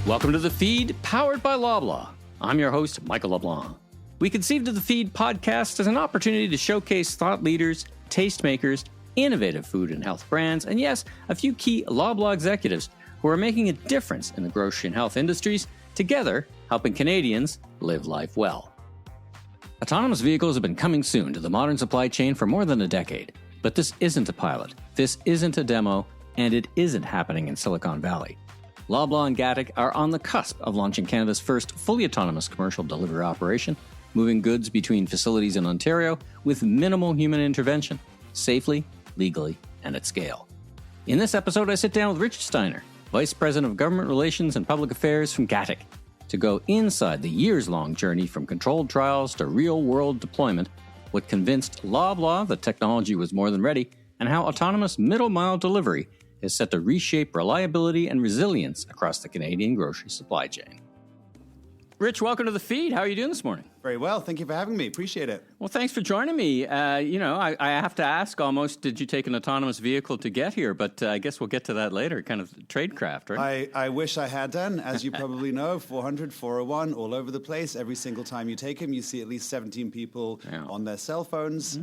Welcome to The Feed, powered by Loblaw. I'm your host, Michael LeBlanc. We conceived of The Feed podcast as an opportunity to showcase thought leaders, tastemakers, innovative food and health brands, and yes, a few key Loblaw executives who are making a difference in the grocery and health industries, together helping Canadians live life well. Autonomous vehicles have been coming soon to the modern supply chain for more than a decade. But this isn't a pilot, this isn't a demo, and it isn't happening in Silicon Valley. Loblaw and Gatik are on the cusp of launching Canada's first fully autonomous commercial delivery operation, moving goods between facilities in Ontario with minimal human intervention, safely, legally, and at scale. In this episode, I sit down with Rich Steiner, Vice President of Government Relations and Public Affairs from Gatik, to go inside the years-long journey from controlled trials to real-world deployment, what convinced Loblaw that technology was more than ready, and how autonomous middle-mile delivery is set to reshape reliability and resilience across the Canadian grocery supply chain. Rich, welcome to The Feed. How are you doing this morning? Very well. Thank you for having me. Appreciate it. Well, thanks for joining me. I have to ask almost, did you take an autonomous vehicle to get here? But I guess we'll get to that later, kind of tradecraft, right? I wish I had done. As you probably know, 400, 401, all over the place. Every single time you take them, you see at least 17 people on their cell phones.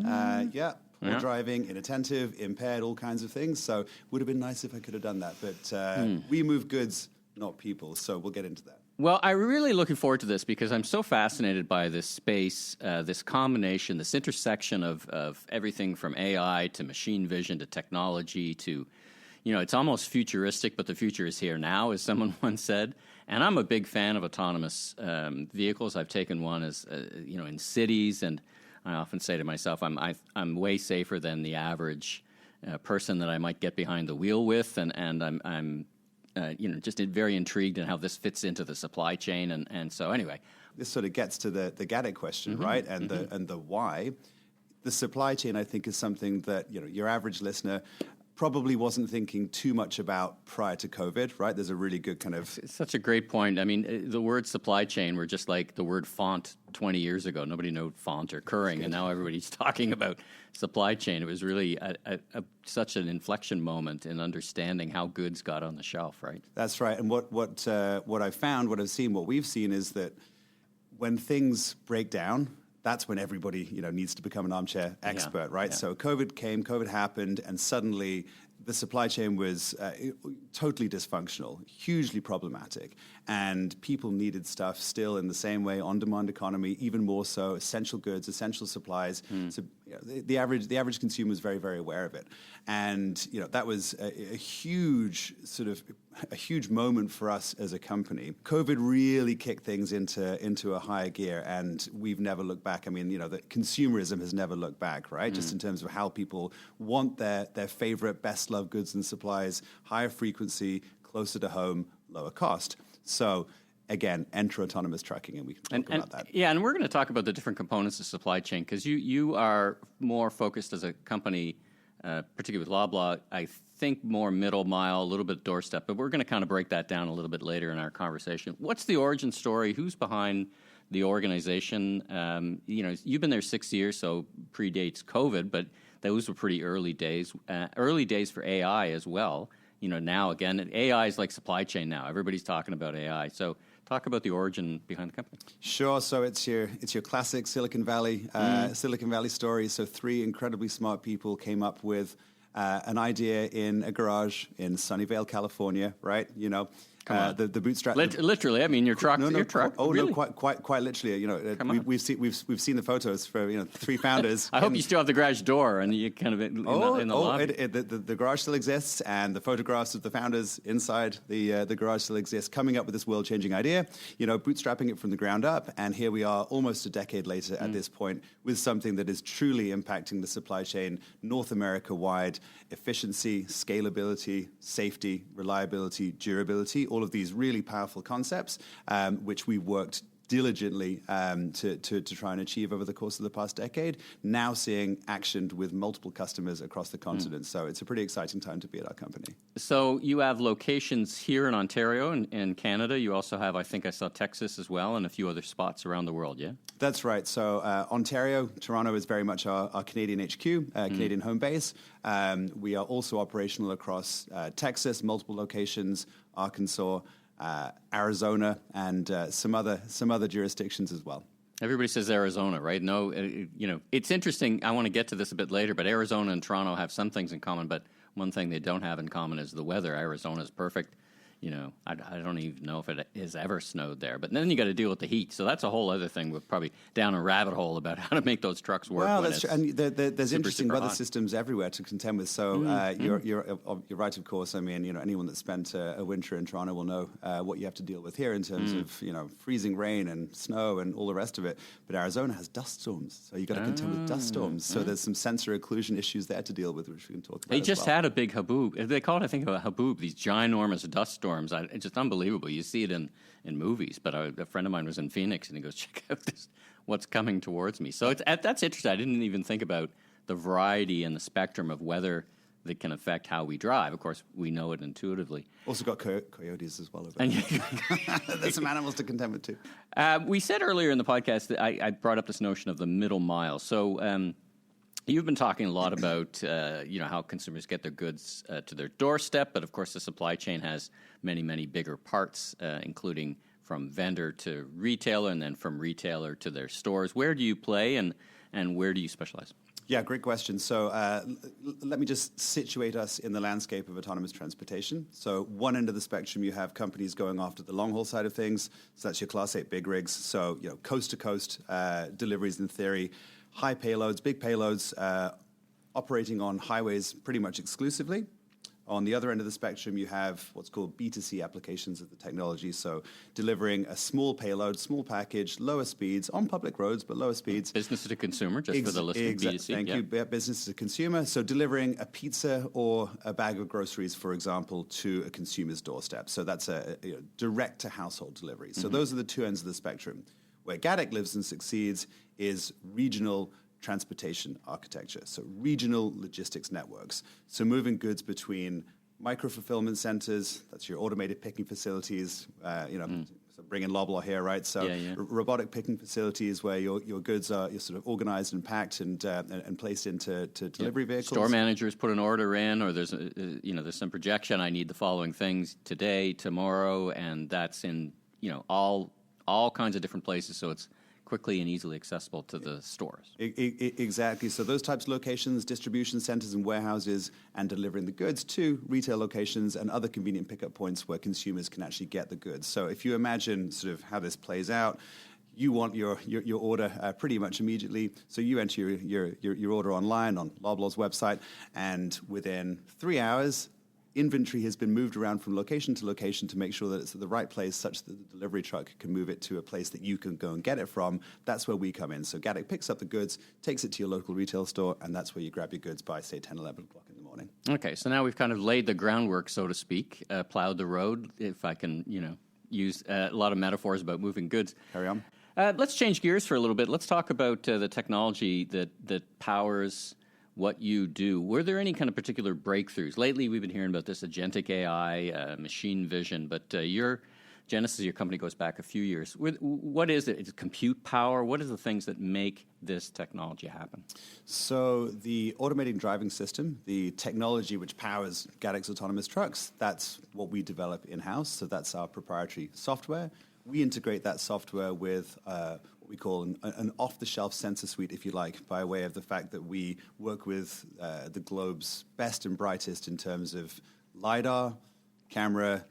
Or driving, inattentive, impaired, all kinds of things. So it would have been nice if I could have done that. But we move goods, not people. So we'll get into that. Well, I'm really looking forward to this because I'm so fascinated by this space, this combination, this intersection of everything from AI to machine vision to technology to, it's almost futuristic, but the future is here now, as someone once said. And I'm a big fan of autonomous vehicles. I've taken one as, in cities, and I often say to myself, I'm way safer than the average person that I might get behind the wheel with, and I'm just very intrigued in how this fits into the supply chain, and so anyway, this sort of gets to the Gatik question, right? And the why. The supply chain, I think, is something that your average listener probably wasn't thinking too much about prior to COVID, right? There's a really good kind of... It's such a great point. I mean, the word supply chain were just like the word font 20 years ago. Nobody knew font or curring, and now everybody's talking about supply chain. It was really such an inflection moment in understanding how goods got on the shelf, right? That's right. And what I've found, what I've seen, what we've seen is that when things break down, that's when everybody, needs to become an armchair expert, right? Yeah. So COVID happened, and suddenly the supply chain was totally dysfunctional, hugely problematic, and people needed stuff still in the same way, on-demand economy, even more so, essential goods, essential supplies. So the average consumer was very, very aware of it, and that was a huge moment for us as a company. COVID really kicked things into a higher gear, and we've never looked back. I mean, the consumerism has never looked back, right? Just in terms of how people want their favorite, best-loved goods and supplies, higher frequency, closer to home, lower cost. So again, enter autonomous trucking, and we can talk about that. Yeah, and we're going to talk about the different components of supply chain, because you are more focused as a company, particularly with Loblaw, I think more middle mile, a little bit doorstep, but we're going to kind of break that down a little bit later in our conversation. What's the origin story? Who's behind the organization? You've been there 6 years, so predates COVID, but those were pretty early days for AI as well. Now again, AI is like supply chain now. Everybody's talking about AI. So talk about the origin behind the company. Sure. So it's your classic Silicon Valley story. So 3 incredibly smart people came up with an idea in a garage in Sunnyvale, California, right? The bootstrap. Literally, I mean your truck. No, your truck. Oh really? no, quite literally. We've seen the photos for 3 founders. I hope you still have the garage door and you kind of in the lobby. The garage still exists, and the photographs of the founders inside the garage still exist. Coming up with this world-changing idea, bootstrapping it from the ground up, and here we are, almost a decade later at this point, with something that is truly impacting the supply chain, North America-wide, efficiency, scalability, safety, reliability, durability. All of these really powerful concepts, which we worked diligently to try and achieve over the course of the past decade, now seeing actioned with multiple customers across the continent. So it's a pretty exciting time to be at our company. So you have locations here in Ontario and Canada. You also have, I think I saw Texas as well, and a few other spots around the world, yeah? That's right. So Ontario, Toronto is very much our Canadian HQ, Canadian home base. We are also operational across Texas, multiple locations, Arkansas, Arizona, and some other jurisdictions as well. Everybody says Arizona, right? No, it's interesting. I want to get to this a bit later, but Arizona and Toronto have some things in common, but one thing they don't have in common is the weather. Arizona is perfect. I don't even know if it has ever snowed there. But then you got to deal with the heat. So that's a whole other thing. We're probably down a rabbit hole about how to make those trucks work. Well, that's true. And there's interesting weather hot. systems everywhere to contend with. So you're right, of course. I mean, anyone that spent a winter in Toronto will know what you have to deal with here in terms of freezing rain and snow and all the rest of it. But Arizona has dust storms, so you got to contend with dust storms. So there's some sensor occlusion issues there to deal with, which we can talk about. They just had a big haboob. They call it, I think, a haboob. These ginormous dust storms. It's just unbelievable. You see it in movies. But a friend of mine was in Phoenix, and he goes, "Check out this, what's coming towards me." So that's interesting. I didn't even think about the variety and the spectrum of weather that can affect how we drive. Of course, we know it intuitively. Also got coyotes as well. There's some animals to contend with too. We said earlier in the podcast that I brought up this notion of the middle mile. So you've been talking a lot about how consumers get their goods to their doorstep, but of course the supply chain has many, many bigger parts, including from vendor to retailer, and then from retailer to their stores. Where do you play, and where do you specialize? Yeah, great question. So let me just situate us in the landscape of autonomous transportation. So one end of the spectrum, you have companies going after the long haul side of things. So that's your Class 8 big rigs. So coast to coast deliveries in theory, high payloads, big payloads, operating on highways pretty much exclusively. On the other end of the spectrum, you have what's called B2C applications of the technology. So delivering a small payload, small package, lower speeds on public roads, but lower speeds. Business to consumer, just for the listener. B2C. Thank you. Business to consumer. So delivering a pizza or a bag of groceries, for example, to a consumer's doorstep. So that's a direct to household delivery. So those are the two ends of the spectrum. Where Gatik lives and succeeds is regional transportation architecture, so regional logistics networks. So moving goods between micro-fulfillment centers, that's your automated picking facilities, so bring in Loblaw here, right? So robotic picking facilities where your goods are sort of organized and packed and placed into delivery vehicles. Store managers put an order in, or there's some projection, I need the following things today, tomorrow, and that's in all kinds of different places, so it's quickly and easily accessible to the stores. Exactly. So those types of locations, distribution centers and warehouses, and delivering the goods to retail locations and other convenient pickup points where consumers can actually get the goods. So if you imagine sort of how this plays out, you want your order pretty much immediately. So you enter your order online on Loblaw's website, and within 3 hours, inventory has been moved around from location to location to make sure that it's at the right place such that the delivery truck can move it to a place that you can go and get it from. That's where we come in. So Gatik picks up the goods, takes it to your local retail store, and that's where you grab your goods by, say, 10, 11 o'clock in the morning. Okay, so now we've kind of laid the groundwork, so to speak, plowed the road, if I can, use a lot of metaphors about moving goods. Carry on. Let's change gears for a little bit. Let's talk about the technology that powers what you do. Were there any kind of particular breakthroughs? Lately, we've been hearing about this agentic AI, machine vision, but your genesis of your company goes back a few years. What is it? Is it compute power? What are the things that make this technology happen? So the automating driving system, the technology which powers Gatik's autonomous trucks, that's what we develop in-house. So that's our proprietary software. We integrate that software with what we call an off-the-shelf sensor suite, if you like, by way of the fact that we work with the globe's best and brightest in terms of LiDAR, camera,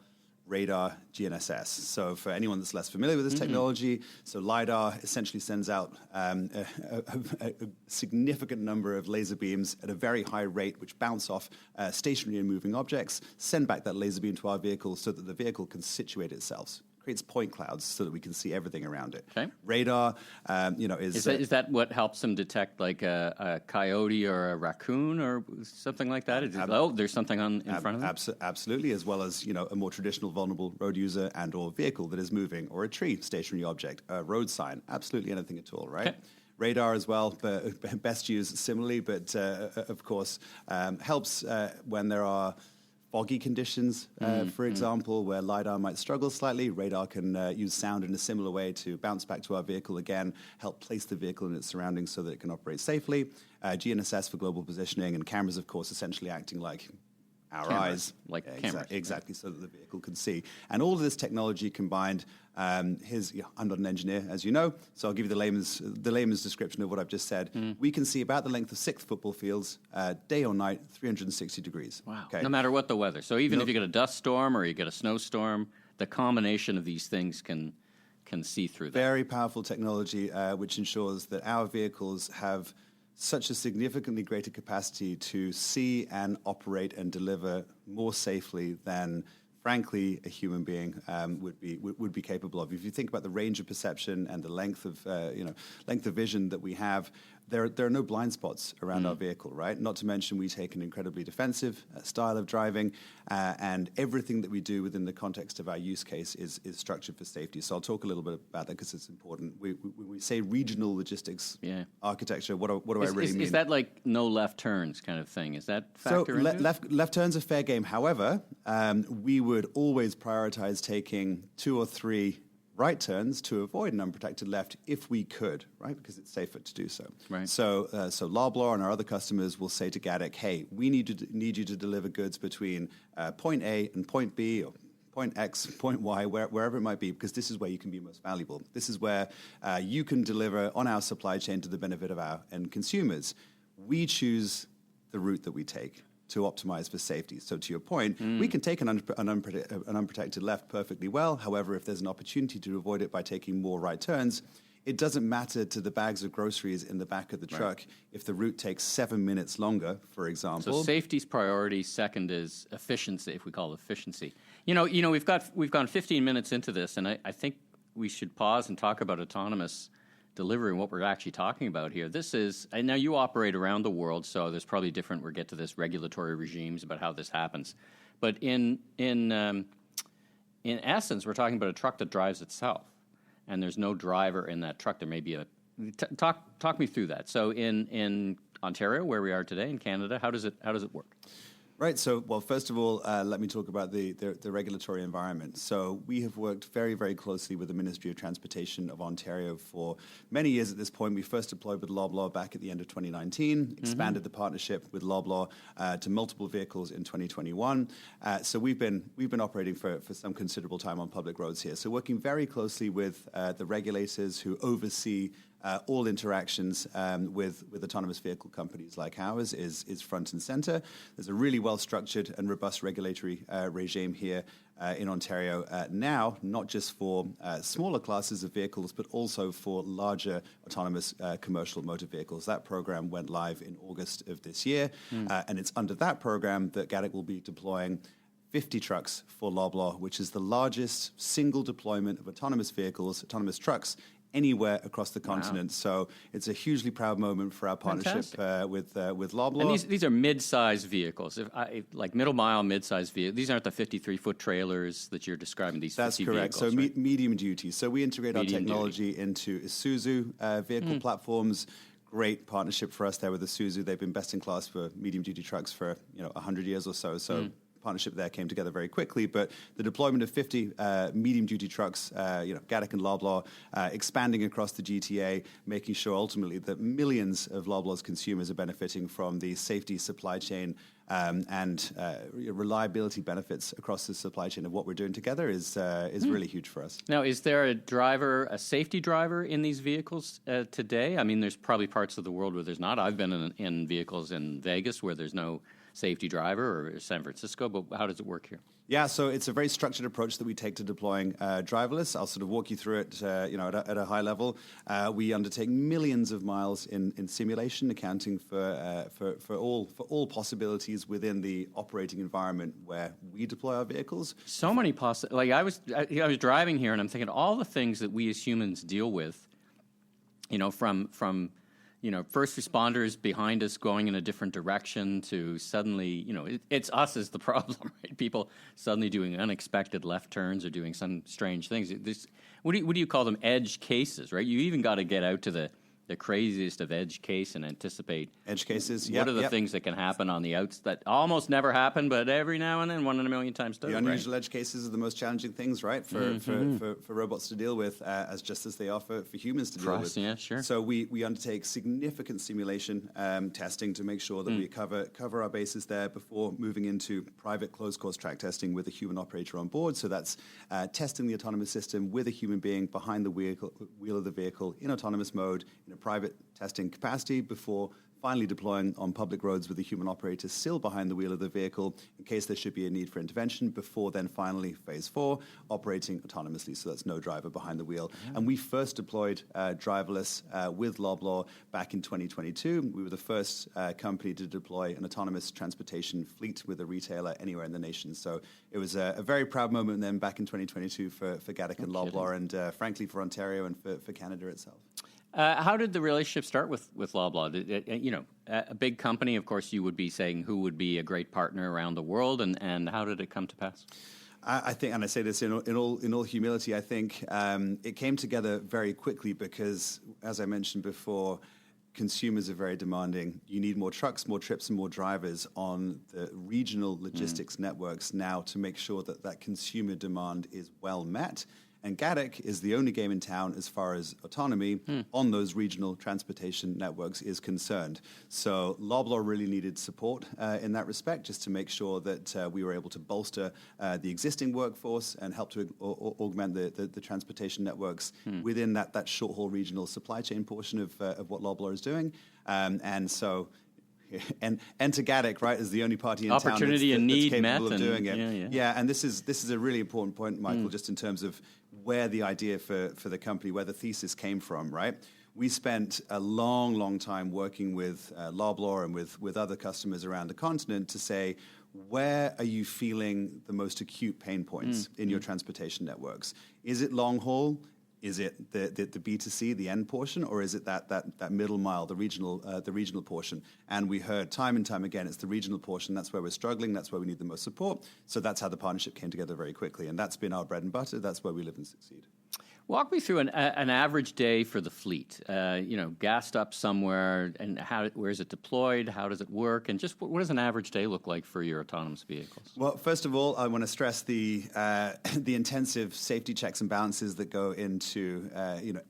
radar, GNSS. So for anyone that's less familiar with this technology, so LiDAR essentially sends out a significant number of laser beams at a very high rate, which bounce off stationary and moving objects, send back that laser beam to our vehicle so that the vehicle can situate itself. Creates point clouds so that we can see everything around it. Okay. Radar, is that what helps them detect like a coyote or a raccoon or something like that? There's something in front of them? Absolutely, as well as a more traditional vulnerable road user and or vehicle that is moving, or a tree, stationary object, a road sign, absolutely anything at all, right? Okay. Radar as well, but best used similarly, but of course helps when there are foggy conditions, for example, where LiDAR might struggle slightly. Radar can use sound in a similar way to bounce back to our vehicle again, help place the vehicle in its surroundings so that it can operate safely. GNSS for global positioning, and cameras, of course, essentially acting like our cameras, eyes. like Yeah, cameras. Exactly, so that the vehicle can see. And all of this technology combined, I'm not an engineer, as you know, so I'll give you the layman's description of what I've just said. We can see about the length of 6 football fields, day or night, 360 degrees. Wow. Okay? No matter what the weather. So even if you get a dust storm or you get a snowstorm, the combination of these things can see through that. Very powerful technology, which ensures that our vehicles have such a significantly greater capacity to see and operate and deliver more safely than, frankly, a human being would be capable of. If you think about the range of perception and the length of vision that we have, there are no blind spots around our vehicle, right? Not to mention we take an incredibly defensive style of driving, and everything that we do within the context of our use case is structured for safety. So I'll talk a little bit about that because it's important. When we say regional logistics architecture, what do I really mean? Is that like no left turns kind of thing? Is that factor into it? Left turns are fair game. However, we would always prioritize taking 2 or 3 right turns to avoid an unprotected left if we could, right? Because it's safer to do so. Right. So Loblaw and our other customers will say to Gatik, hey, we need you to deliver goods between point A and point B, or point X, point Y, wherever it might be, because this is where you can be most valuable. This is where you can deliver on our supply chain to the benefit of our end consumers. We choose the route that we take to optimize for safety. So to your point, we can take an unprotected left perfectly well. However, if there's an opportunity to avoid it by taking more right turns, it doesn't matter to the bags of groceries in the back of the truck if the route takes 7 minutes longer, for example. So safety's priority. Second is efficiency, if we call it efficiency. You know, we've gone 15 minutes into this, and I think we should pause and talk about autonomous delivery and what we're actually talking about here. This is, and now you operate around the world, so there's probably different, we'll get to this, regulatory regimes about how this happens. But in essence, we're talking about a truck that drives itself, and there's no driver in that truck. There may be talk me through that. So in Ontario, where we are today, in Canada, how does it work? Right. So, well, first of all, let me talk about the regulatory environment. So we have worked very, very closely with the Ministry of Transportation of Ontario for many years at this point. We first deployed with Loblaw back at the end of 2019, expanded the partnership with Loblaw to multiple vehicles in 2021. So we've been operating for some considerable time on public roads here. So working very closely with the regulators who oversee all interactions with autonomous vehicle companies like ours is front and center. There's a really well-structured and robust regulatory regime here in Ontario now, not just for smaller classes of vehicles, but also for larger autonomous commercial motor vehicles. That program went live in August of this year, and it's under that program that Gatik will be deploying 50 trucks for Loblaw, which is the largest single deployment of autonomous vehicles, trucks, anywhere across the continent. So it's a hugely proud moment for our partnership with Loblaw. And these are mid-size vehicles, like middle-mile mid-size vehicles. These aren't the 53-foot trailers that you're describing. That's correct. Vehicles, so right? Medium duty. So we integrate our technology into Isuzu vehicle platforms. Great partnership for us there with Isuzu. They've been best in class for medium duty trucks for 100 years or so. So partnership there came together very quickly, but the deployment of 50 medium-duty trucks, Gatik and Loblaw, expanding across the GTA, making sure ultimately that millions of Loblaw's consumers are benefiting from the safety, supply chain, and reliability benefits across the supply chain of what we're doing together is really huge for us. Now, is there a safety driver in these vehicles today? I mean, there's probably parts of the world where there's not. I've been in vehicles in Vegas where there's no safety driver, or San Francisco, but how does it work here? Yeah, so it's a very structured approach that we take to deploying driverless. I'll sort of walk you through it, at a high level. We undertake millions of miles in simulation, accounting for all possibilities within the operating environment where we deploy our vehicles. So many possibilities. Like I was driving here, and I'm thinking all the things that we as humans deal with. From first responders behind us going in a different direction to suddenly, it's us as the problem, right? People suddenly doing unexpected left turns or doing some strange things. What do you call them? Edge cases, right? You even got to get out to the craziest of edge case and anticipate edge cases. What are the things that can happen on the outs that almost never happen, but every now and then, 1 in a million times do. The unusual edge cases are the most challenging things, right, for robots to deal with, as just as they are for humans to deal with. Yeah, sure. So we undertake significant simulation testing to make sure that we cover our bases there before moving into private closed course track testing with a human operator on board. So that's testing the autonomous system with a human being behind the wheel of the vehicle in autonomous mode in a private testing capacity before finally deploying on public roads with a human operator still behind the wheel of the vehicle in case there should be a need for intervention, before then finally phase 4, operating autonomously, so that's no driver behind the wheel. And we first deployed driverless with Loblaw back in 2022. We were the first company to deploy an autonomous transportation fleet with a retailer anywhere in the nation. So it was a very proud moment then back in 2022 for Gatik and Loblaw, and frankly for Ontario and for Canada itself. How did the relationship start with Loblaw? A big company, of course, you would be saying who would be a great partner around the world, and how did it come to pass? I think, and I say this in all humility, I think it came together very quickly because, as I mentioned before, consumers are very demanding. You need more trucks, more trips, and more drivers on the regional logistics networks now to make sure that consumer demand is well met. And Gatik is the only game in town as far as autonomy on those regional transportation networks is concerned. So Loblaw really needed support in that respect, just to make sure that we were able to bolster the existing workforce and help to augment the transportation networks within that short-haul regional supply chain portion of what Loblaw is doing. And so... And to Gatik, right, is the only party in town that's capable of doing it. Yeah, and this is a really important point, Michael, just in terms of where the idea for the company, where the thesis came from, right? We spent a long, long time working with Loblaw and with other customers around the continent to say, where are you feeling the most acute pain points in your transportation networks? Is it long haul? Is it the B2C, the end portion, or is it that middle mile, the regional portion? And we heard time and time again, it's the regional portion. That's where we're struggling. That's where we need the most support. So that's how the partnership came together very quickly. And that's been our bread and butter. That's where we live and succeed. Walk me through an average day for the fleet. Gassed up somewhere, and where is it deployed? How does it work? And just what does an average day look like for your autonomous vehicles? Well, first of all, I want to stress the intensive safety checks and balances that go into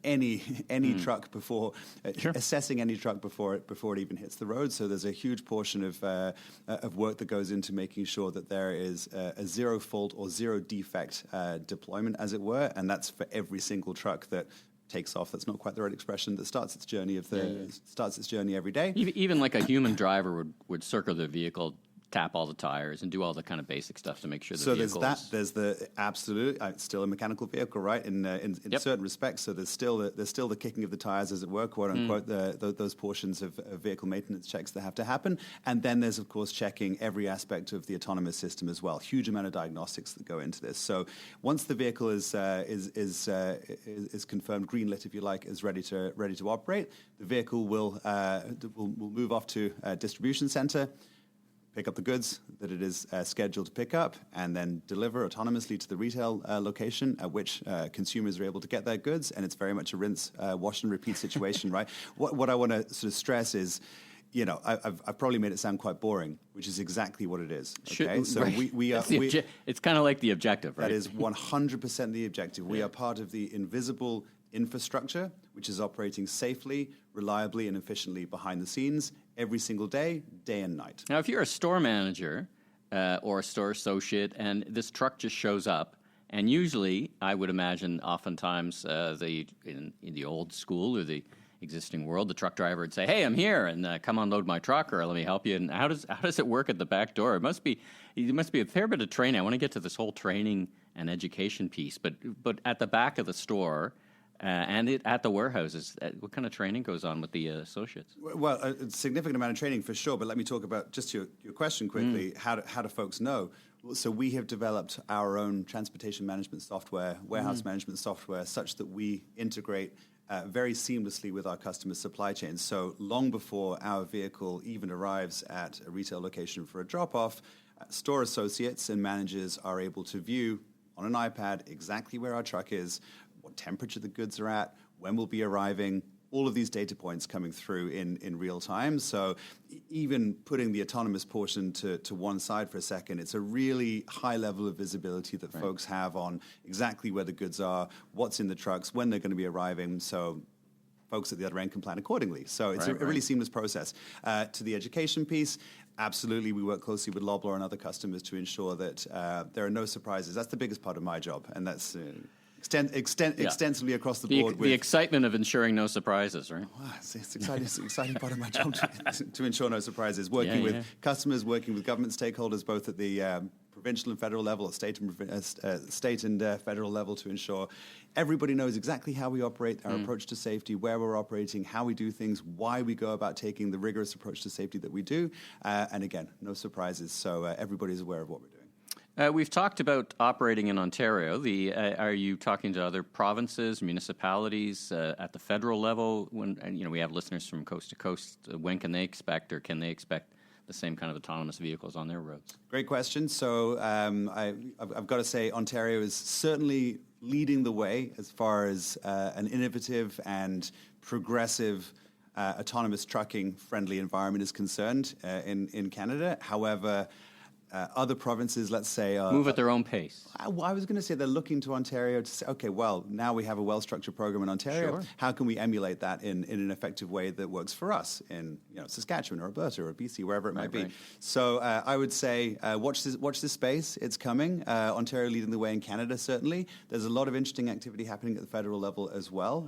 any truck before assessing any truck before it even hits the road. So there's a huge portion of work that goes into making sure that there is a zero fault or zero defect deployment, as it were, and that's for every single truck that takes off. That's not quite the right expression. That starts its journey every day. Even like a human driver would circle the vehicle, tap all the tires, and do all the kind of basic stuff to make sure the vehicle there's the absolute, it's still a mechanical vehicle, right, in certain respects. So there's still the kicking of the tires, as it were, quote unquote, those portions of vehicle maintenance checks that have to happen. And then there's, of course, checking every aspect of the autonomous system as well. Huge amount of diagnostics that go into this. So once the vehicle is confirmed green lit, if you like, is ready to operate, the vehicle will move off to a distribution center, pick up the goods that it is scheduled to pick up, and then deliver autonomously to the retail location at which consumers are able to get their goods. And it's very much a rinse, wash and repeat situation, right? What I want to sort of stress is, I've probably made it sound quite boring, which is exactly what it is. Okay, so right. It's kind of like the objective, right? That is 100% the objective. We are part of the invisible infrastructure, which is operating safely, reliably, and efficiently behind the scenes every single day, day and night. Now, if you're a store manager or a store associate and this truck just shows up, and usually, I would imagine, oftentimes, in the old school or the existing world, the truck driver would say, "Hey, I'm here, and come unload my truck, or let me help you." And how does it work at the back door? It must be a fair bit of training. I want to get to this whole training and education piece, but at the back of the store. And at the warehouses, what kind of training goes on with the associates? Well, a significant amount of training for sure, but let me talk about just your question quickly. How do folks know? So we have developed our own transportation management software, warehouse management software, such that we integrate very seamlessly with our customer supply chain. So long before our vehicle even arrives at a retail location for a drop-off, store associates and managers are able to view on an iPad exactly where our truck is, what temperature the goods are at, when we'll be arriving, all of these data points coming through in real time. So even putting the autonomous portion to one side for a second, it's a really high level of visibility that folks have on exactly where the goods are, what's in the trucks, when they're going to be arriving. So folks at the other end can plan accordingly. So it's a really seamless process. To the education piece, absolutely, we work closely with Loblaw and other customers to ensure that there are no surprises. That's the biggest part of my job, and that's extensively across the board. The excitement of ensuring no surprises, right? Wow, it's exciting. It's an exciting part of my job to ensure no surprises. Working with customers, working with government stakeholders, both at the provincial and federal level, or state and federal level, to ensure everybody knows exactly how we operate, our approach to safety, where we're operating, how we do things, why we go about taking the rigorous approach to safety that we do. And again, no surprises. So everybody's aware of what we're doing. We've talked about operating in Ontario. Are you talking to other provinces, municipalities at the federal level? We have listeners from coast to coast. When can they expect the same kind of autonomous vehicles on their roads? Great question. So I've got to say Ontario is certainly leading the way as far as an innovative and progressive autonomous trucking friendly environment is concerned in Canada. However, other provinces, let's say... move at their own pace. I was going to say they're looking to Ontario to say, okay, well, now we have a well-structured program in Ontario. Sure. How can we emulate that in an effective way that works for us in Saskatchewan or Alberta or BC, wherever it might be? Right. So I would say watch this space. It's coming. Ontario leading the way in Canada, certainly. There's a lot of interesting activity happening at the federal level as well.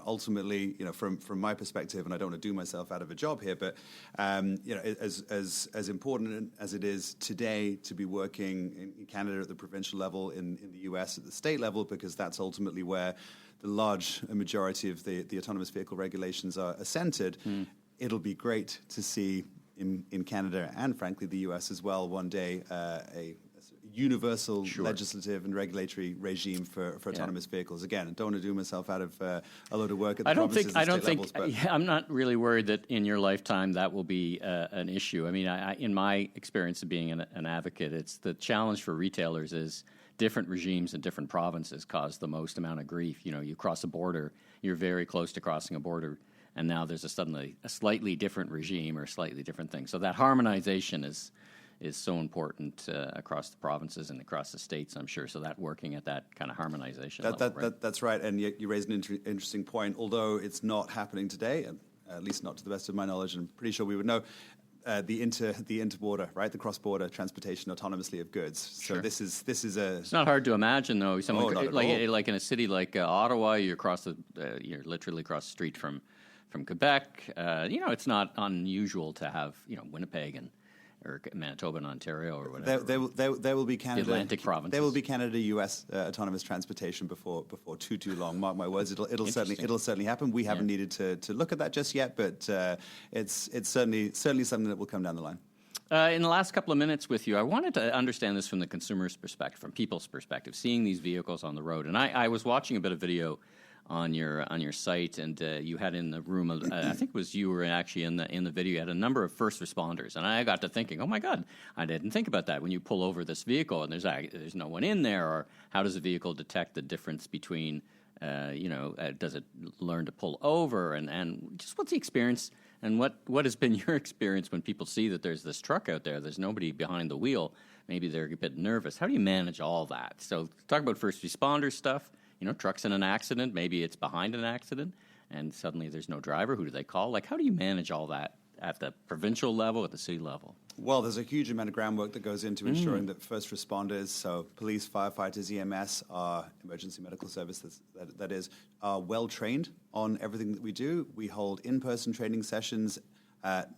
Ultimately, from my perspective, and I don't want to do myself out of a job here, but as important as it is today to be working in Canada at the provincial level, in the US at the state level, because that's ultimately where the large majority of the autonomous vehicle regulations are centered. It'll be great to see in Canada and frankly the US as well one day a universal legislative and regulatory regime for autonomous vehicles. Again, I don't want to do myself out of a load of work at the provinces and state levels. I'm not really worried that in your lifetime that will be an issue. I mean, in my experience of being an advocate, it's the challenge for retailers is different regimes in different provinces cause the most amount of grief. You cross a border, you're very close to crossing a border, and now there's suddenly a slightly different regime or a slightly different thing. So that harmonization is so important across the provinces and across the states, I'm sure. So that working at that kind of harmonization level, that's right. And you raised an interesting point. Although it's not happening today, at least not to the best of my knowledge, and I'm pretty sure we would know, the interborder, right? The cross-border transportation autonomously of goods. So sure. This is a... It's not hard to imagine, though. Like in a city like Ottawa, you're literally across the street from Quebec. It's not unusual to have Winnipeg and or Manitoba and Ontario or whatever. There will be Canada. The Atlantic provinces. There will be Canada-U.S. Autonomous transportation before too long. Mark my words. It'll certainly happen. We haven't needed to look at that just yet, but it's certainly something that will come down the line. In the last couple of minutes with you, I wanted to understand this from the consumer's perspective, from people's perspective, seeing these vehicles on the road. And I was watching a bit of video on your site, and you had in the room, I think it was you were actually in the video, you had a number of first responders, and I got to thinking, oh my God, I didn't think about that. When you pull over this vehicle and there's no one in there, or how does the vehicle detect the difference between, does it learn to pull over, and just what's the experience, and what has been your experience when people see that there's this truck out there's nobody behind the wheel, maybe they're a bit nervous. How do you manage all that? So talk about first responder stuff. Truck's in an accident, maybe it's behind an accident, and suddenly there's no driver. Who do they call? Like, how do you manage all that at the provincial level, at the city level? Well, there's a huge amount of groundwork that goes into ensuring that first responders, so police, firefighters, EMS, our emergency medical services, that is, are well-trained on everything that we do. We hold in-person training sessions,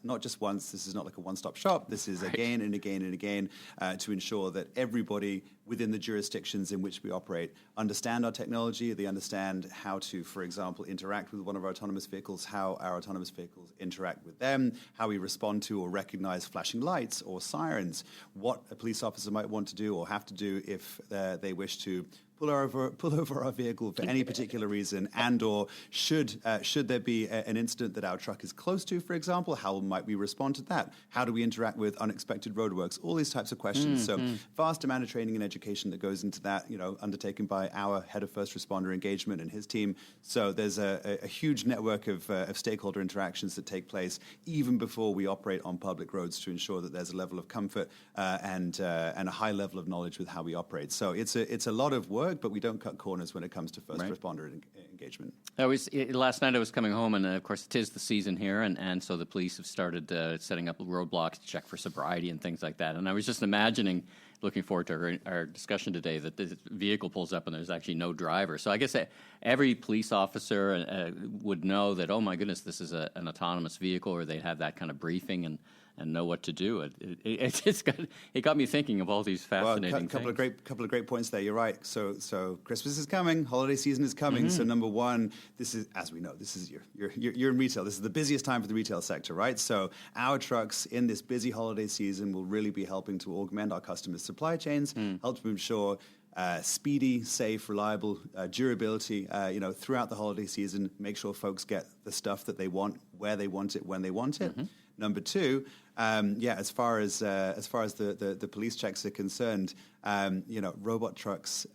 not just once. This is not like a one-stop shop. This is again and again and again to ensure that everybody within the jurisdictions in which we operate understand our technology. They understand how to, for example, interact with one of our autonomous vehicles, how our autonomous vehicles interact with them, how we respond to or recognize flashing lights or sirens, what a police officer might want to do or have to do if they wish to pull over our vehicle for any particular reason, and or should there be an incident that our truck is close to, for example, how might we respond to that? How do we interact with unexpected roadworks? All these types of questions. So vast amount of training and education that goes into that, undertaken by our head of first responder engagement and his team. So there's a huge network of stakeholder interactions that take place even before we operate on public roads to ensure that there's a level of comfort and a high level of knowledge with how we operate. So it's a lot of work, but we don't cut corners when it comes to first responder engagement. Last night I was coming home, and of course it is the season here, and so the police have started setting up roadblocks to check for sobriety and things like that. And I was just imagining, looking forward to our discussion today, that the vehicle pulls up and there's actually no driver. So I guess every police officer would know that, oh my goodness, this is an autonomous vehicle, or they'd have that kind of briefing and know what to do. It got me thinking of all these fascinating things. Couple of great points there. You're right. So Christmas is coming, holiday season is coming. So number one, this is, as we know, this is you're in retail. This is the busiest time for the retail sector, right? So our trucks in this busy holiday season will really be helping to augment our customers' supply chains, help to ensure speedy, safe, reliable durability, throughout the holiday season. Make sure folks get the stuff that they want, where they want it, when they want it. Number two, as far as the police checks are concerned, robot trucks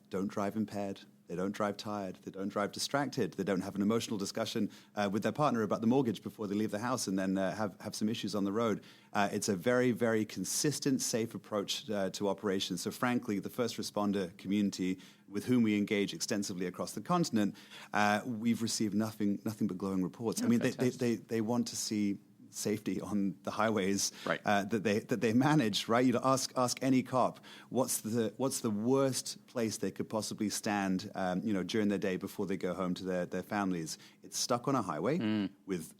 don't drive impaired. They don't drive tired. They don't drive distracted. They don't have an emotional discussion with their partner about the mortgage before they leave the house and then have some issues on the road. It's a very, very consistent, safe approach to operations. So frankly, the first responder community with whom we engage extensively across the continent, we've received nothing but glowing reports. Oh, I mean, they want to see safety on the highways that they manage, right? You ask any cop what's the worst place they could possibly stand, during their day before they go home to their families. It's stuck on a highway with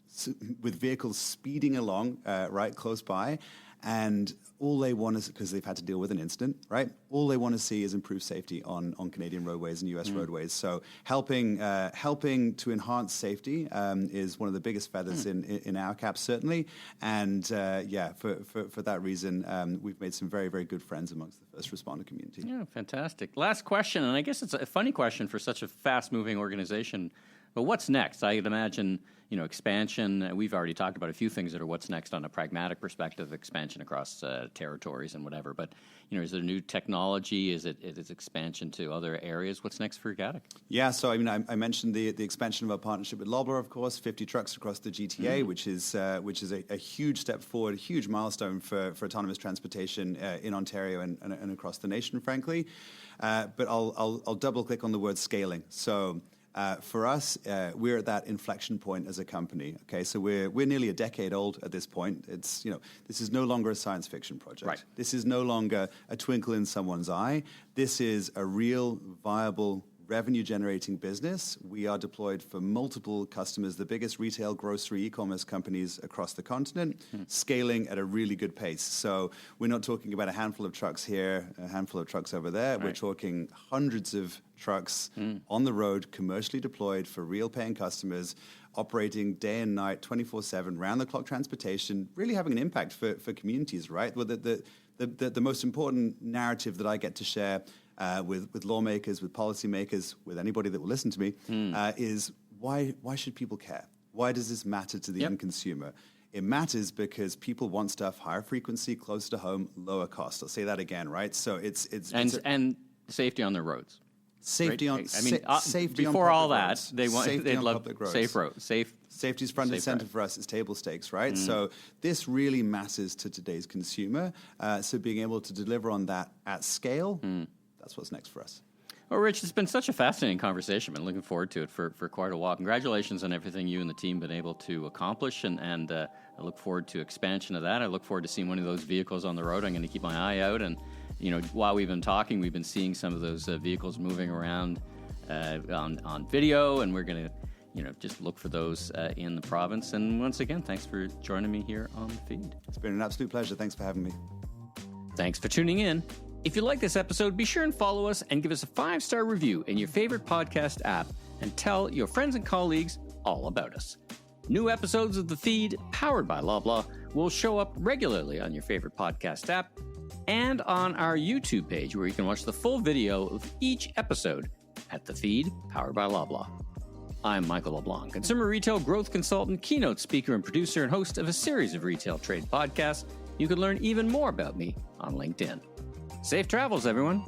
vehicles speeding along, right close by. And all they want is, because they've had to deal with an incident, right? All they want to see is improved safety on Canadian roadways and U.S. roadways. So helping to enhance safety is one of the biggest feathers in our cap, certainly. And for that reason, we've made some very, very good friends amongst the first responder community. Yeah, fantastic. Last question, and I guess it's a funny question for such a fast-moving organization. But what's next? I'd imagine, expansion. We've already talked about a few things that are what's next on a pragmatic perspective, expansion across territories and whatever. But, is there new technology? Is it expansion to other areas? What's next for Gatik? Yeah, so I mentioned the expansion of our partnership with Loblaw, of course, 50 trucks across the GTA, which is a huge step forward, a huge milestone for autonomous transportation in Ontario and across the nation, frankly. But I'll double click on the word scaling. So for us, we're at that inflection point as a company. Okay, so we're nearly a decade old at this point. It's this is no longer a science fiction project. Right. This is no longer a twinkle in someone's eye. This is a real, viable, revenue-generating business. We are deployed for multiple customers, the biggest retail, grocery, e-commerce companies across the continent, scaling at a really good pace. So we're not talking about a handful of trucks here, a handful of trucks over there. Right. We're talking hundreds of trucks on the road, commercially deployed for real paying customers, operating day and night, 24/7, round-the-clock transportation, really having an impact for communities, right? Well, the most important narrative that I get to share with lawmakers, with policymakers, with anybody that will listen to me, is why should people care? Why does this matter to the end consumer? It matters because people want stuff higher frequency, closer to home, lower cost. I'll say that again, right? So it's safety on the roads. Safety right? on safety before on all that, roads. they'd love safe roads. Safety's front and center for us. It's table stakes, right? So this really matters to today's consumer. So being able to deliver on that at scale, that's what's next for us. Well, Rich, it's been such a fascinating conversation. I've been looking forward to it for quite a while. Congratulations on everything you and the team have been able to accomplish, and I look forward to expansion of that. I look forward to seeing one of those vehicles on the road. I'm going to keep my eye out, and while we've been talking, we've been seeing some of those vehicles moving around on video, and we're going to just look for those in the province. And once again, thanks for joining me here on the feed. It's been an absolute pleasure. Thanks for having me. Thanks for tuning in. If you like this episode, be sure and follow us and give us a 5-star review in your favorite podcast app, and tell your friends and colleagues all about us. New episodes of The Feed, powered by Loblaw, will show up regularly on your favorite podcast app. and on our YouTube page, where you can watch the full video of each episode at The Feed, powered by Loblaw. I'm Michael LeBlanc, consumer retail growth consultant, keynote speaker, and producer, and host of a series of retail trade podcasts. You can learn even more about me on LinkedIn. Safe travels, everyone.